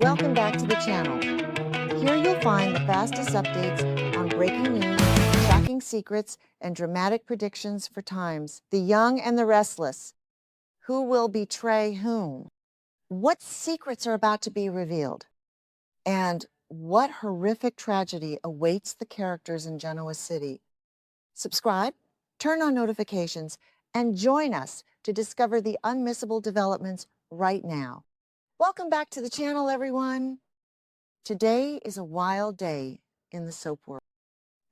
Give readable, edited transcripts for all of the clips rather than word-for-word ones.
Welcome back to the channel. Here you'll find the fastest updates on breaking news, shocking secrets, and dramatic predictions for times. The young and the restless. Who will betray whom? What secrets are about to be revealed? And what horrific tragedy awaits the characters in Genoa City? Subscribe, turn on notifications, and join us to discover the unmissable developments right now. Welcome back to the channel, everyone. Today is a wild day in the soap world,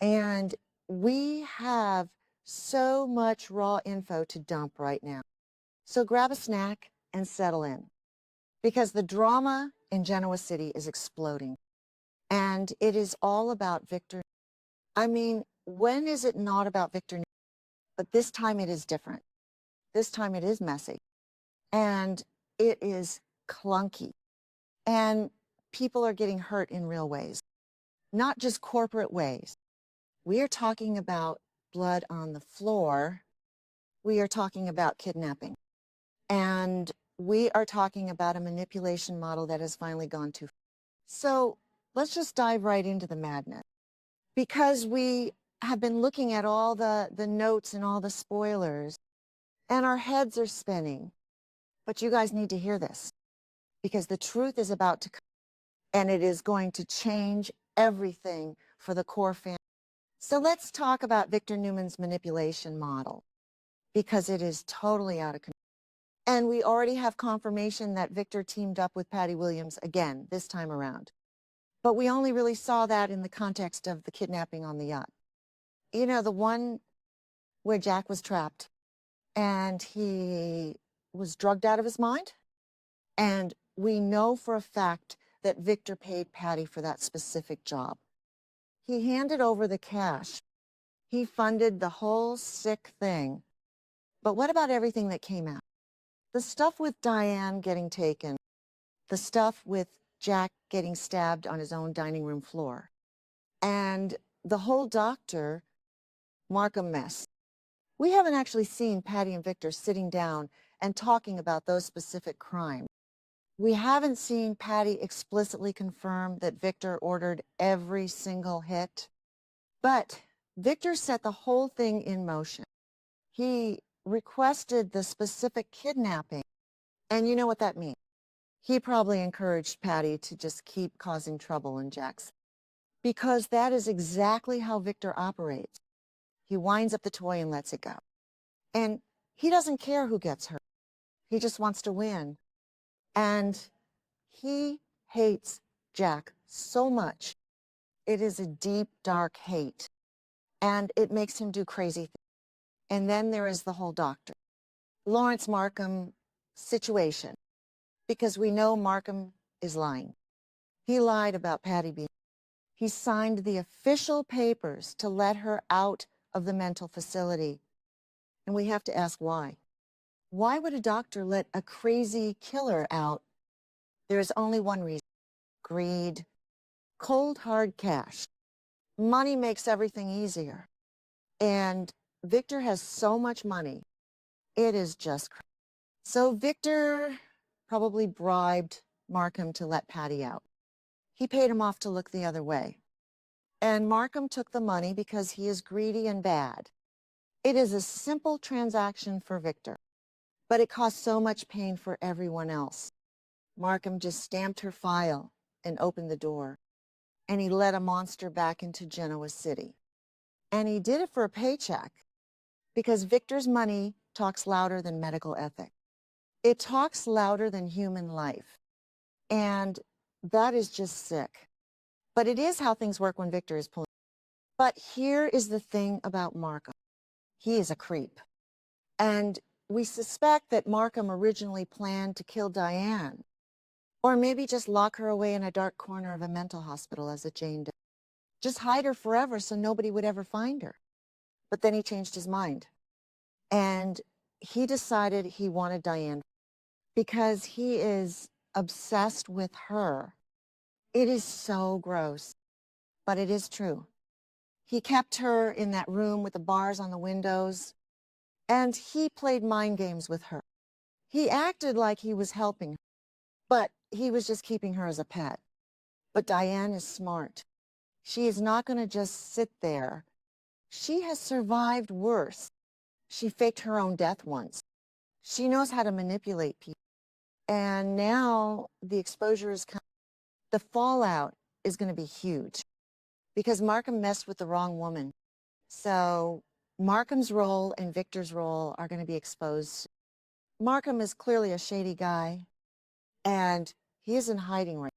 and we have so much raw info to dump right now. So grab a snack and settle in, because the drama in Genoa City is exploding, and it is all about Victor. I mean, when is it not about Victor Newman? But this time it is different. This time it is messy, and it is clunky, and people are getting hurt in real ways, not just corporate ways. We are talking about blood on the floor. We are talking about kidnapping, and we are talking about a manipulation model that has finally gone too far. So let's just dive right into the madness, because we have been looking at all the notes and all the spoilers, and our heads are spinning. But you guys need to hear this, because the truth is about to come, and it is going to change everything for the core family. So let's talk about Victor Newman's manipulation model, because it is totally out of control. And we already have confirmation that Victor teamed up with Patty Williams again this time around. But we only really saw that in the context of the kidnapping on the yacht. You know, the one where Jack was trapped and he was drugged out of his mind? And we know for a fact that Victor paid Patty for that specific job. He handed over the cash. He funded the whole sick thing. But what about everything that came out? The stuff with Diane getting taken, the stuff with Jack getting stabbed on his own dining room floor, and the whole Dr. Markham mess. We haven't actually seen Patty and Victor sitting down and talking about those specific crimes. We haven't seen Patty explicitly confirm that Victor ordered every single hit. But Victor set the whole thing in motion. He requested the specific kidnapping. And you know what that means. He probably encouraged Patty to just keep causing trouble in Jack's, because that is exactly how Victor operates. He winds up the toy and lets it go. And he doesn't care who gets hurt. He just wants to win. And he hates Jack so much. It is a deep, dark hate. And it makes him do crazy things. And then there is the whole Dr. Lawrence Markham situation, because we know Markham is lying. He lied about Patty being. He signed the official papers to let her out of the mental facility. And we have to ask why. Why would a doctor let a crazy killer out? There is only one reason: greed, cold, hard cash. Money makes everything easier. And Victor has so much money, it is just crazy. So Victor probably bribed Markham to let Patty out. He paid him off to look the other way. And Markham took the money because he is greedy and bad. It is a simple transaction for Victor, but it caused so much pain for everyone else. Markham just stamped her file and opened the door, and he let a monster back into Genoa City. And he did it for a paycheck, because Victor's money talks louder than medical ethics. It talks louder than human life. And that is just sick. But it is how things work when Victor is pulling. But here is the thing about Markham. He is a creep. And we suspect that Markham originally planned to kill Diane, or maybe just lock her away in a dark corner of a mental hospital as a Jane Doe. Just hide her forever so nobody would ever find her. But then he changed his mind. And he decided he wanted Diane because he is obsessed with her. It is so gross, but it is true. He kept her in that room with the bars on the windows, and he played mind games with her. He acted like he was helping her, but he was just keeping her as a pet. But Diane is smart. She is not going to just sit there. She has survived worse. She faked her own death once. She knows how to manipulate people. And now the exposure is coming. The fallout is going to be huge because Markham messed with the wrong woman. So Markham's role and Victor's role are going to be exposed. Markham is clearly a shady guy, and he is in hiding right now.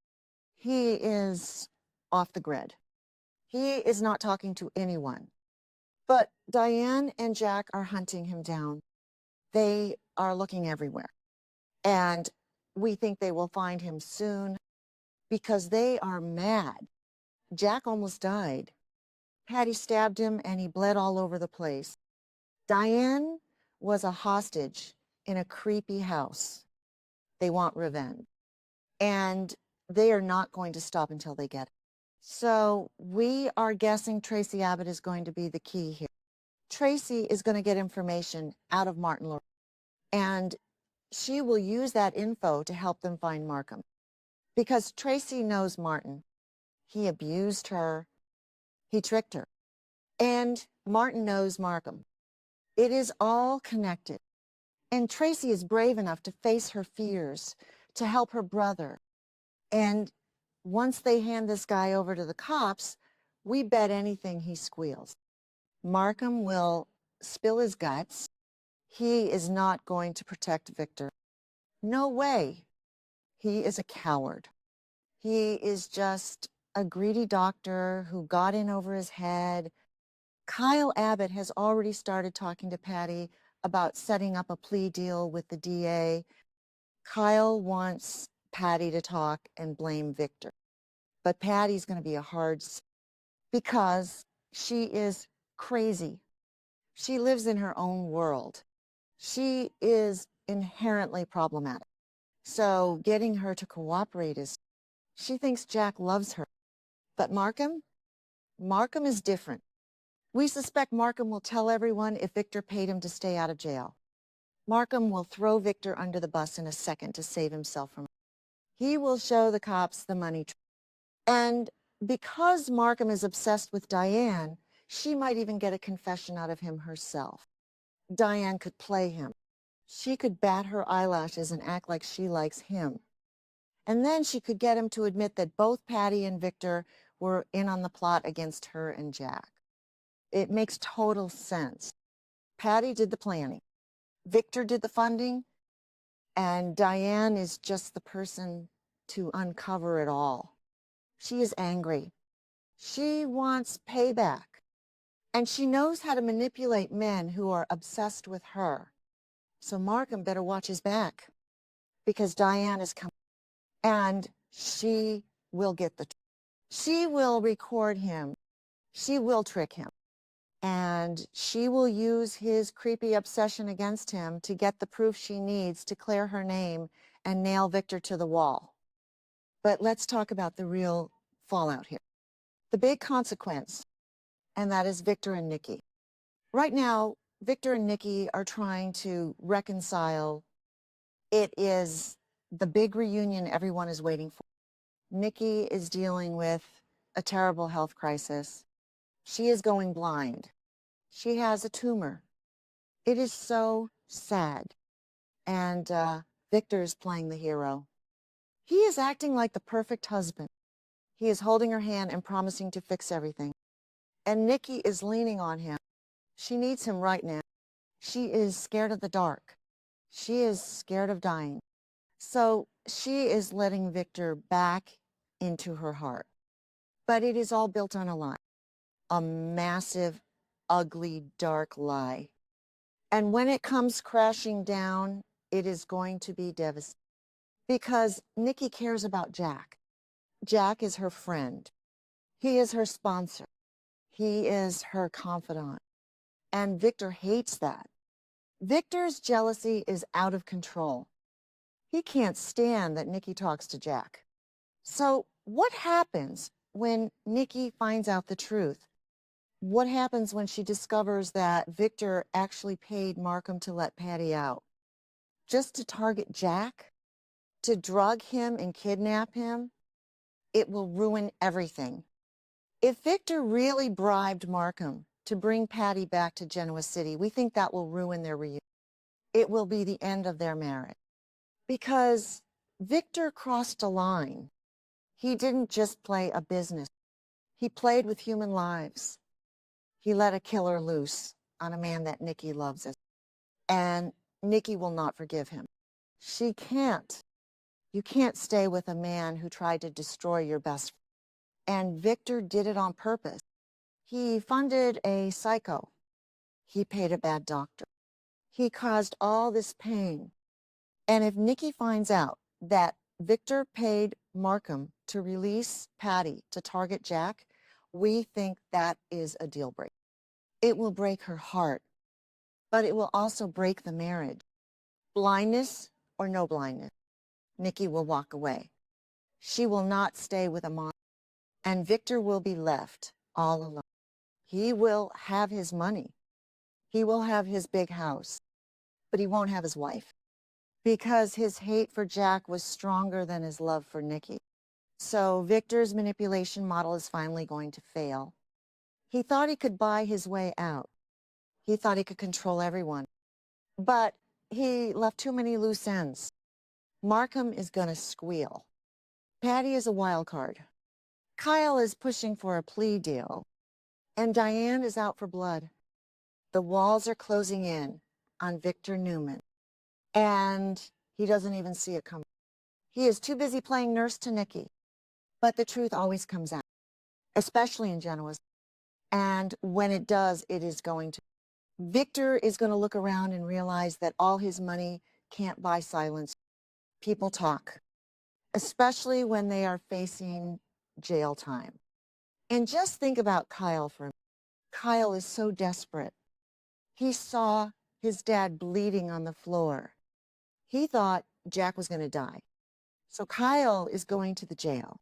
He is off the grid. He is not talking to anyone. But Diane and Jack are hunting him down. They are looking everywhere. And we think they will find him soon because they are mad. Jack almost died. Patty stabbed him and he bled all over the place. Diane was a hostage in a creepy house. They want revenge. And they are not going to stop until they get it. So we are guessing Tracy Abbott is going to be the key here. Tracy is going to get information out of Martin Lawrence, and she will use that info to help them find Markham. Because Tracy knows Martin. He abused her. He tricked her. And Martin knows Markham. It is all connected. And Tracy is brave enough to face her fears, to help her brother. And once they hand this guy over to the cops, we bet anything he squeals. Markham will spill his guts. He is not going to protect Victor. No way. He is a coward. He is just a greedy doctor who got in over his head. Kyle Abbott has already started talking to Patty about setting up a plea deal with the DA. Kyle wants Patty to talk and blame Victor. But Patty's going to be a hard because she is crazy. She lives in her own world. She is inherently problematic. So getting her to cooperate is, she thinks Jack loves her. But Markham is different. We suspect Markham will tell everyone if Victor paid him to stay out of jail. Markham will throw Victor under the bus in a second to save himself from her. He will show the cops the money. And because Markham is obsessed with Diane, she might even get a confession out of him herself. Diane could play him. She could bat her eyelashes and act like she likes him. And then she could get him to admit that both Patty and Victor were in on the plot against her and Jack. It makes total sense. Patty did the planning. Victor did the funding. And Diane is just the person to uncover it all. She is angry. She wants payback. And she knows how to manipulate men who are obsessed with her. So Markham better watch his back because Diane is coming. And she will get the truth. She will record him. She will trick him. And she will use his creepy obsession against him to get the proof she needs to clear her name and nail Victor to the wall. But let's talk about the real fallout here. The big consequence, and that is Victor and Nikki. Right now, Victor and Nikki are trying to reconcile. It is the big reunion everyone is waiting for. Nikki is dealing with a terrible health crisis. She is going blind. She has a tumor. It is so sad. And Victor is playing the hero. He is acting like the perfect husband. He is holding her hand and promising to fix everything. And Nikki is leaning on him. She needs him right now. She is scared of the dark. She is scared of dying. So she is letting Victor back into her heart. But it is all built on a lie. A massive, ugly, dark lie. And when it comes crashing down, it is going to be devastating. Because Nikki cares about Jack. Jack is her friend. He is her sponsor. He is her confidant. And Victor hates that. Victor's jealousy is out of control. He can't stand that Nikki talks to Jack. So what happens when Nikki finds out the truth? What happens when she discovers that Victor actually paid Markham to let Patty out? Just to target Jack? to drug him and kidnap him, it will ruin everything. If Victor really bribed Markham to bring Patty back to Genoa City, we think that will ruin their reunion. It will be the end of their marriage. Because Victor crossed a line. He didn't just play a business. He played with human lives. He let a killer loose on a man that Nikki loves. And Nikki will not forgive him. She can't. You can't stay with a man who tried to destroy your best friend. And Victor did it on purpose. He funded a psycho. He paid a bad doctor. He caused all this pain. And if Nikki finds out that Victor paid Markham to release Patty to target Jack, we think that is a deal breaker. It will break her heart, but it will also break the marriage. Blindness or no blindness, Nikki will walk away. She will not stay with a monster, and Victor will be left all alone. He will have his money. He will have his big house, but he won't have his wife because his hate for Jack was stronger than his love for Nikki. So Victor's manipulation model is finally going to fail. He thought he could buy his way out. He thought he could control everyone, but he left too many loose ends. Markham is going to squeal. Patty is a wild card. Kyle is pushing for a plea deal, and Diane is out for blood. The walls are closing in on Victor Newman, and he doesn't even see it coming. He is too busy playing nurse to Nikki, but the truth always comes out, especially in Genoa. And when it does, it is going to. Victor is going to look around and realize that all his money can't buy silence. People talk, especially when they are facing jail time. And just think about Kyle for a minute. Kyle is so desperate. He saw his dad bleeding on the floor. He thought Jack was going to die. So Kyle is going to the jail.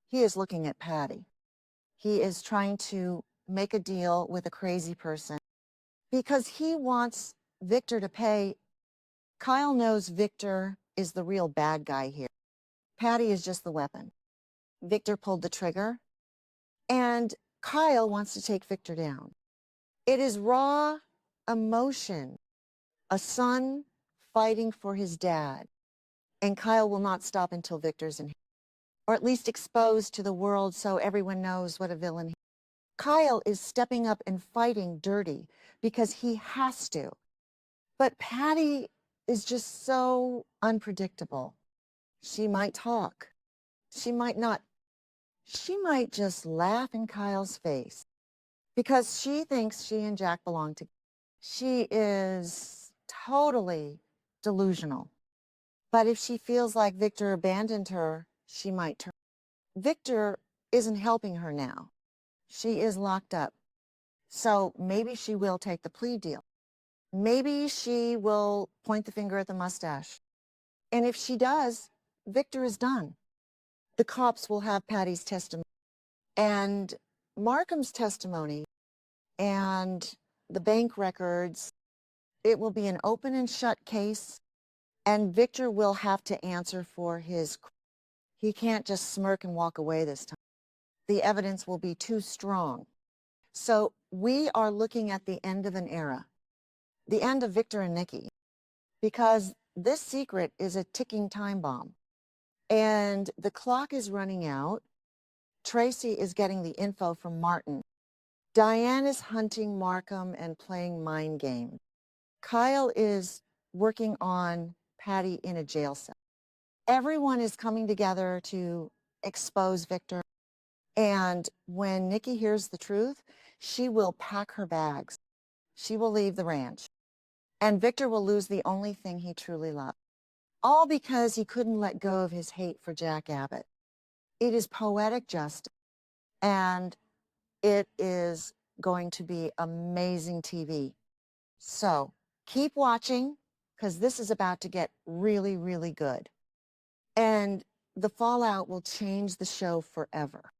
He is looking at Patty. He is trying to make a deal with a crazy person because he wants Victor to pay. Kyle knows Victor is the real bad guy here. Patty is just the weapon. Victor pulled the trigger, and Kyle wants to take Victor down. It is raw emotion, a son fighting for his dad, and Kyle will not stop until Victor's in, or at least exposed to the world so everyone knows what a villain he is. Kyle is stepping up and fighting dirty because he has to. But Patty is just so unpredictable. She might talk. She might not. She might just laugh in Kyle's face because she thinks she and Jack belong together. She is totally delusional. But if she feels like Victor abandoned her, she might turn. Victor isn't helping her now. She is locked up. So maybe she will take the plea deal. Maybe she will point the finger at the mustache. And if she does, Victor is done. The cops will have Patty's testimony and Markham's testimony and the bank records. It will be an open and shut case, and Victor will have to answer for his. He can't just smirk and walk away this time. The evidence will be too strong. So we are looking at the end of an era, the end of Victor and Nikki, because this secret is a ticking time bomb. And the clock is running out. Tracy is getting the info from Martin. Diane is hunting Markham and playing mind games. Kyle is working on Patty in a jail cell. Everyone is coming together to expose Victor. And when Nikki hears the truth, she will pack her bags. She will leave the ranch. And Victor will lose the only thing he truly loved. All because he couldn't let go of his hate for Jack Abbott. It is poetic justice, and it is going to be amazing TV. So keep watching, because this is about to get really, really good. And the fallout will change the show forever.